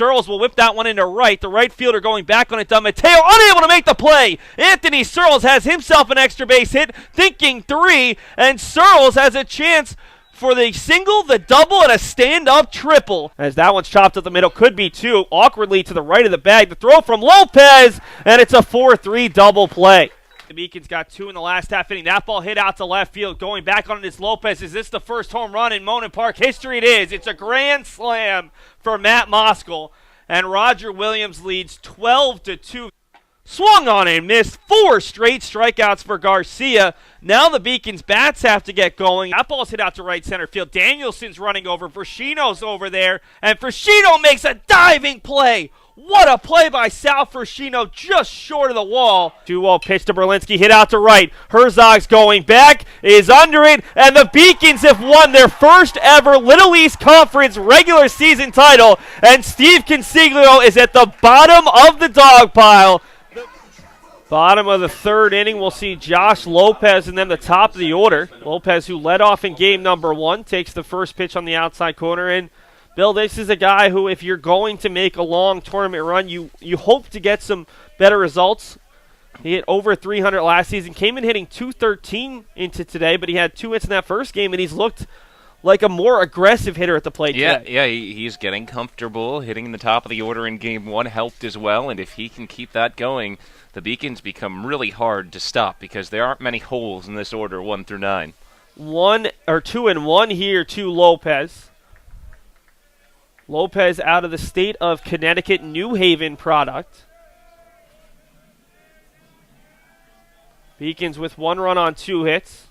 Searles will whip that one into right. The right fielder going back on it. Mateo unable to make the play. Anthony Searles has himself an extra base hit, thinking 3, and Searles has a chance for the single, the double, and a stand-up triple. As that one's chopped up the middle, could be 2, awkwardly to the right of the bag. The throw from Lopez, and it's a 4-3 double play. The Beacons got 2 in the last half inning. That ball hit out to left field. Going back on it is Lopez. Is this the first home run in Monon Park history? It is. It's a grand slam for Matt Moskal, and Roger Williams leads 12-2. Swung on and missed. 4 straight strikeouts for Garcia. Now the Beacons' bats have to get going. That ball's hit out to right center field. Danielson's running over. Frashino's over there, and Frashino makes a diving play. What a play by Sal Frashino, just short of the wall. 2-0 pitch to Berlinski, hit out to right. Herzog's going back, is under it, and the Beacons have won their first ever Little East Conference regular season title, and Steve Consiglio is at the bottom of the dog pile. Bottom of the 3rd inning, we'll see Josh Lopez and then the top of the order. Lopez, who led off in game number 1, takes the first pitch on the outside corner, and Bill, this is a guy who, if you're going to make a long tournament run, you hope to get some better results. He hit over 300 last season, came in hitting 213 into today, but he had 2 hits in that first game, and he's looked like a more aggressive hitter at the plate today. Yeah, he's getting comfortable. Hitting in the top of the order in game 1 helped as well, and if he can keep that going, the Beacons become really hard to stop because there aren't many holes in this order 1 through 9. 2-1 here to Lopez. Lopez out of the state of Connecticut, New Haven product. Beacons with 1 run on 2 hits.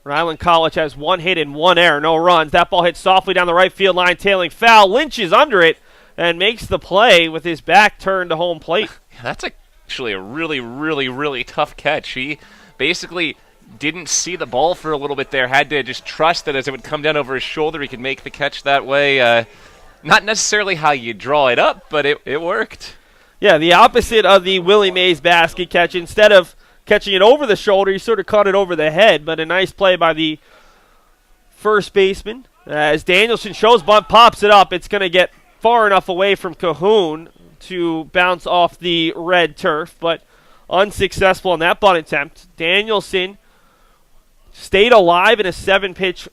Rhode Island College has 1 hit and 1 error, no runs. That ball hits softly down the right field line, tailing foul. Lynch is under it and makes the play with his back turned to home plate. That's actually a really, really, really tough catch. He basically didn't see the ball for a little bit there, had to just trust that as it would come down over his shoulder, he could make the catch that way. Not necessarily how you draw it up, but it worked. Yeah, the opposite of the Willie Mays basket catch. Instead of catching it over the shoulder, he sort of caught it over the head, but a nice play by the first baseman. As Danielson shows bunt, pops it up. It's going to get far enough away from Cahoon to bounce off the red turf, but unsuccessful on that bunt attempt. Danielson stayed alive in a 7-pitch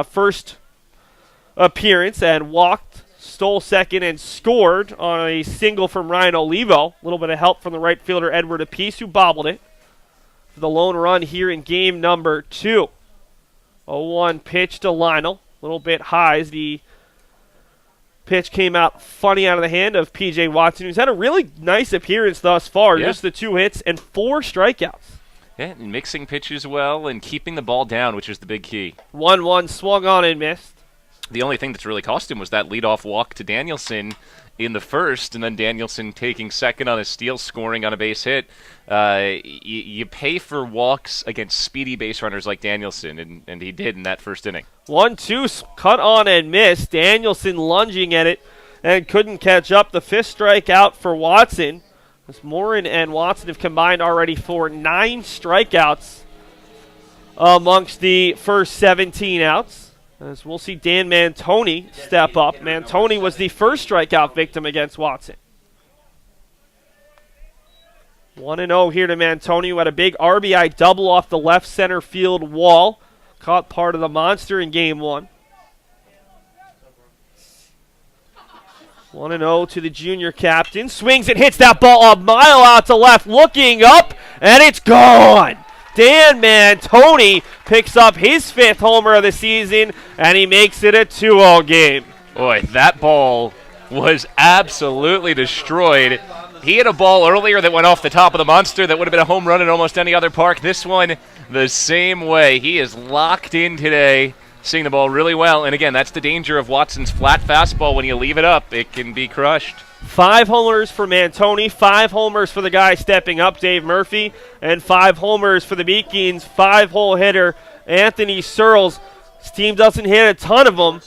first appearance and walked, stole second, and scored on a single from Ryan Olivo. A little bit of help from the right fielder Edward Appice, who bobbled it for the lone run here in game number 2. 0-1 pitch to Lionel. A little bit high as the pitch came out funny out of the hand of P.J. Watson, who's had a really nice appearance thus far. Just the 2 hits and 4 strikeouts. Yeah, and mixing pitches well and keeping the ball down, which is the big key. 1-1 swung on and missed. The only thing that's really cost him was that leadoff walk to Danielson in the first, and then Danielson taking second on a steal, scoring on a base hit. You pay for walks against speedy base runners like Danielson, and he did in that first inning. 1-2 cut on and missed. Danielson lunging at it and couldn't catch up. The 5th strikeout for Watson. As Morin and Watson have combined already for 9 strikeouts amongst the first 17 outs. As we'll see Dan Mantoni step up. Mantoni was the first strikeout victim against Watson. 1-0 here to Mantoni, who had a big RBI double off the left center field wall. Caught part of the monster in game 1. 1-0 to the junior captain. Swings and hits that ball a mile out to left. Looking up, and it's gone. Dan Mantoni picks up his 5th homer of the season, and he makes it a 2-0 game. Boy, that ball was absolutely destroyed. He hit a ball earlier that went off the top of the monster that would have been a home run in almost any other park. This one, the same way. He is locked in today, seeing the ball really well. And again, that's the danger of Watson's flat fastball. When you leave it up, it can be crushed. 5 homers for Mantoni, 5 homers for the guy stepping up, Dave Murphy, and 5 homers for the Beacons, 5-hole hitter Anthony Searles. His team doesn't hit a ton of them,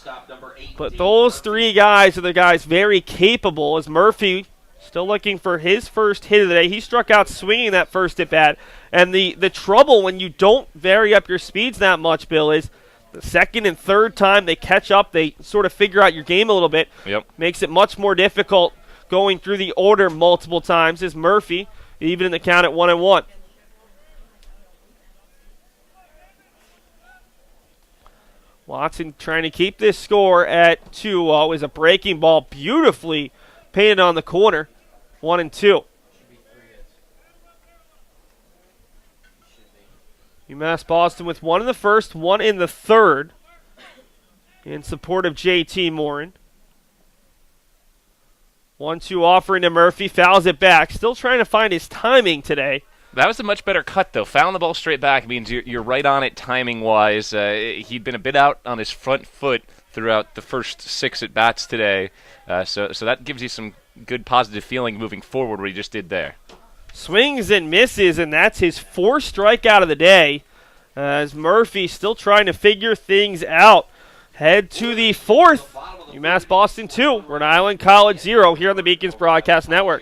but those 3 guys are the guys very capable, as Murphy still looking for his first hit of the day. He struck out swinging that first at bat, and the trouble when you don't vary up your speeds that much, Bill, is The second and third time they catch up, they sort of figure out your game a little bit. Yep. Makes it much more difficult going through the order multiple times is Murphy, even in the count at 1-1. Watson trying to keep this score at 2-0 is a breaking ball beautifully painted on the corner. 1-2. UMass Boston with one in the first, one in the third in support of J.T. Morin. 1-2 offering to Murphy, fouls it back. Still trying to find his timing today. That was a much better cut, though. Fouling the ball straight back means you're right on it timing-wise. He'd been a bit out on his front foot throughout the first 6 at-bats today. So that gives you some good positive feeling moving forward what he just did there. Swings and misses, and that's his 4th strikeout of the day. As Murphy still trying to figure things out. Head to the 4th. UMass Boston 2, Rhode Island College 0 here on the Beacons Broadcast Network.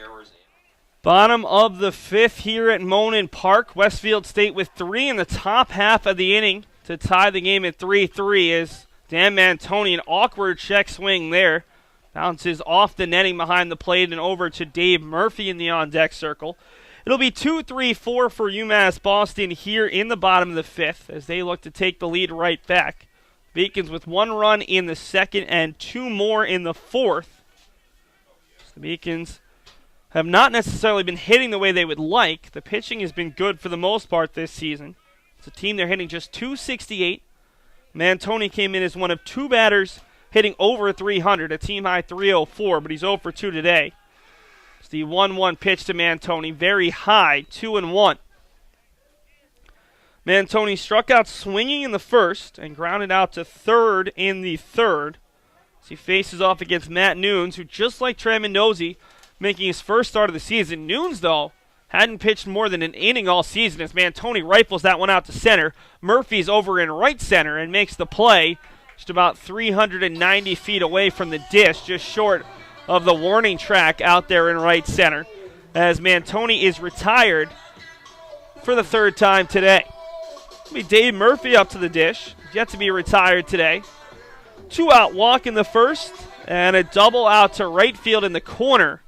Bottom of the 5th here at Monin Park. Westfield State with 3 in the top half of the inning to tie the game at 3-3 as Dan Mantoni, an awkward check swing there. Bounces off the netting behind the plate and over to Dave Murphy in the on-deck circle. It'll be 2-3-4 for UMass Boston here in the bottom of the 5th as they look to take the lead right back. Beacons with 1 run in the 2nd and 2 more in the 4th. The Beacons have not necessarily been hitting the way they would like. The pitching has been good for the most part this season. It's a team they're hitting just .268. Mantoni came in as one of 2 batters hitting over 300, a team-high .304, but he's 0 for 2 today. It's the 1-1 pitch to Mantoni, very high, 2-1. Mantoni struck out swinging in the first and grounded out to third in the third. As he faces off against Matt Nunes, who just like Trey Mendoza, making his first start of the season. Nunes, though, hadn't pitched more than an inning all season as Mantoni rifles that one out to center. Murphy's over in right center and makes the play just about 390 feet away from the dish, just short of the warning track out there in right center, as Mantoni is retired for the 3rd time today. It'll be Dave Murphy up to the dish, yet to be retired today. 2-out walk in the first, and a double out to right field in the corner.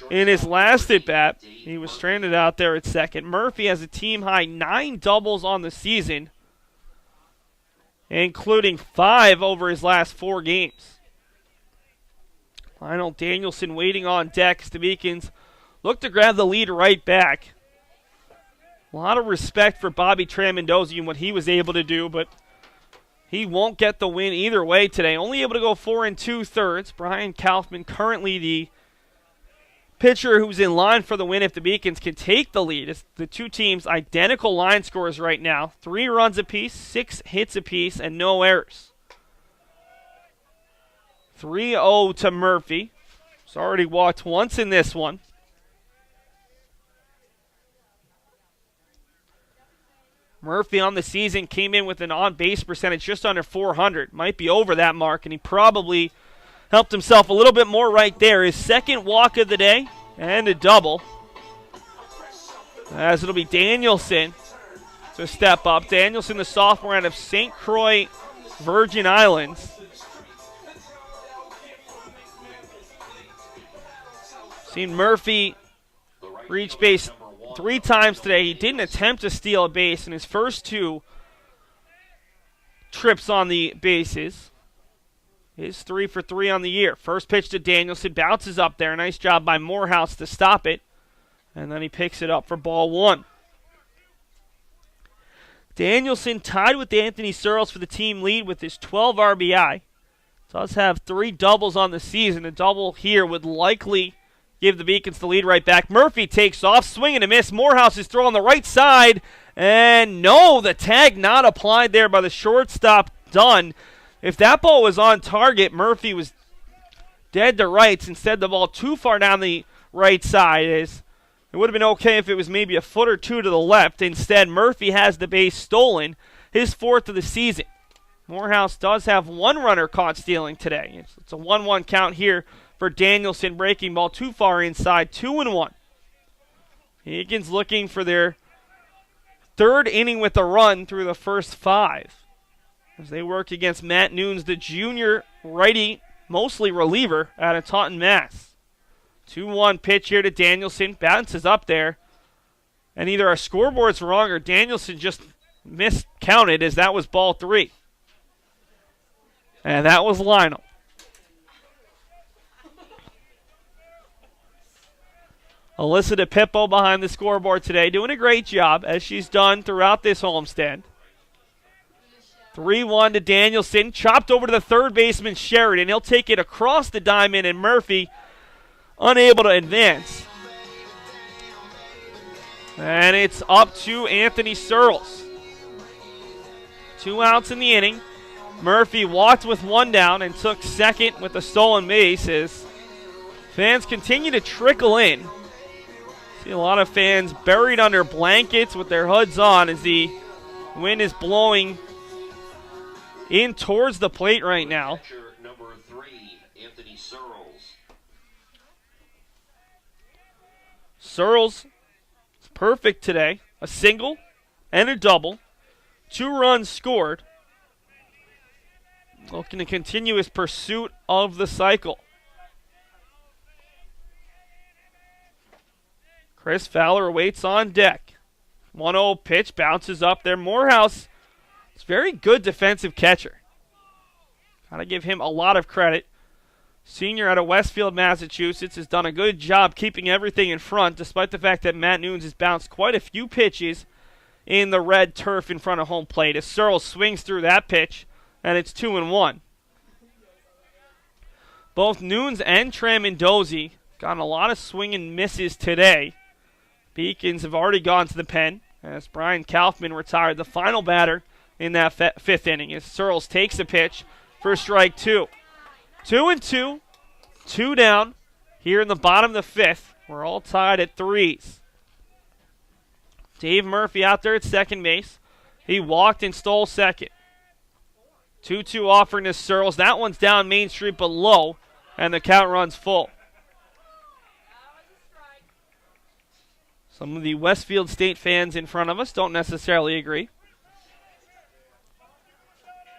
In his last at-bat, he was stranded out there at second. Murphy has a team-high 9 doubles on the season, including 5 over his last 4 games. Lionel Danielson waiting on deck. The Beacons look to grab the lead right back. A lot of respect for Bobby Tramondosi and what he was able to do, but he won't get the win either way today. Only able to go 4 2/3. Brian Kaufman currently the pitcher who's in line for the win if the Beacons can take the lead. It's the 2 teams identical line scores right now. 3 runs apiece, 6 hits apiece, and no errors. 3-0 to Murphy. He's already walked once in this one. Murphy on the season came in with an on-base percentage just under 400. Might be over that mark, and he probably helped himself a little bit more right there. His 2nd walk of the day and a double. As it'll be Danielson to step up. Danielson, the sophomore out of St. Croix, Virgin Islands. Seen Murphy reach base 3 times today. He didn't attempt to steal a base in his first 2 trips on the bases. He's 3 for 3 on the year. First pitch to Danielson, bounces up there. Nice job by Morehouse to stop it. And then he picks it up for ball 1. Danielson tied with Anthony Searles for the team lead with his 12 RBI. Does have 3 doubles on the season. A double here would likely give the Beacons the lead right back. Murphy takes off, swing and a miss. Morehouse is thrown on the right side. And no, the tag not applied there by the shortstop, Dunn. If that ball was on target, Murphy was dead to rights. Instead, the ball too far down the right side. It would have been okay if it was maybe a foot or 2 to the left. Instead, Murphy has the base stolen, his 4th of the season. Morehouse does have 1 runner caught stealing today. It's a 1-1 count here for Danielson, breaking ball too far inside, 2-1. Higgins looking for their 3rd inning with a run through the first 5. as they work against Matt Nunes, the junior righty, mostly reliever out of Taunton, Mass. 2-1 pitch here to Danielson. Bounces up there. And either our scoreboard's wrong or Danielson just miscounted, as that was ball 3. And that was Lionel. Alyssa DePippo behind the scoreboard today, doing a great job, as she's done throughout this homestand. 3-1 to Danielson. Chopped over to the third baseman, Sheridan. He'll take it across the diamond, and Murphy unable to advance. And it's up to Anthony Searles. 2 outs in the inning. Murphy walked with 1 down and took second with a stolen base as fans continue to trickle in. See a lot of fans buried under blankets with their hoods on as the wind is blowing in towards the plate right now. Number 3, Anthony Searles. Searles is perfect today. A single and a double. 2 runs scored. Looking to continue his pursuit of the cycle. Chris Fowler waits on deck. 1-0 pitch, bounces up there. Morehouse is a very good defensive catcher. Gotta give him a lot of credit. Senior out of Westfield, Massachusetts, has done a good job keeping everything in front, despite the fact that Matt Nunes has bounced quite a few pitches in the red turf in front of home plate. As Searles swings through that pitch, and it's 2-1. Both Nunes and Tramendozzi gotten a lot of swing and misses today. Beacons have already gone to the pen as Brian Kaufman retired the final batter in that 5th inning as Searles takes the pitch for strike 2. 2-2, 2 down here in the bottom of the 5th. We're all tied at 3s. Dave Murphy out there at second base. He walked and stole second. 2-2 offering to Searles. That one's down Main Street but low, and the count runs full. Some of the Westfield State fans in front of us don't necessarily agree.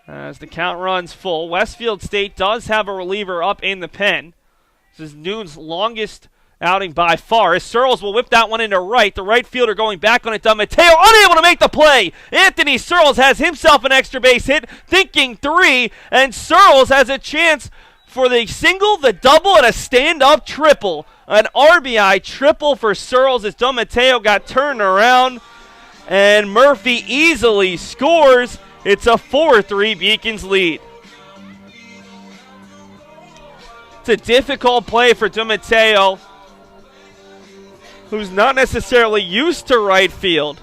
As the count runs full, Westfield State does have a reliever up in the pen. This is Nunes' longest outing by far, as Searles will whip that one into right. The right fielder going back on it. Mateo unable to make the play. Anthony Searles has himself an extra base hit, thinking 3, and Searles has a chance for the single, the double, and a stand-up triple. An RBI triple for Searles as Don Mateo got turned around, and Murphy easily scores. It's a 4-3 Beacons lead. It's a difficult play for Don Mateo, who's not necessarily used to right field.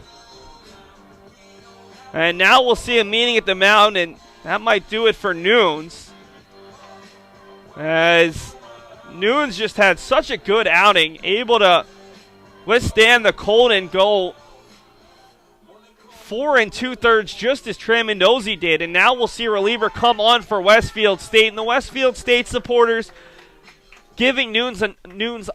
And now we'll see a meeting at the mound, and that might do it for Nunes, as Nunes just had such a good outing, able to withstand the cold and go 4 2/3 just as Tramendozzi did. And now we'll see a reliever come on for Westfield State. And the Westfield State supporters giving Nunes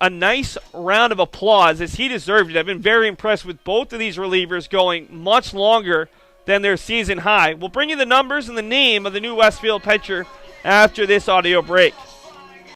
a nice round of applause, as he deserved it. I've been very impressed with both of these relievers going much longer than their season high. We'll bring you the numbers and the name of the new Westfield pitcher after this audio break.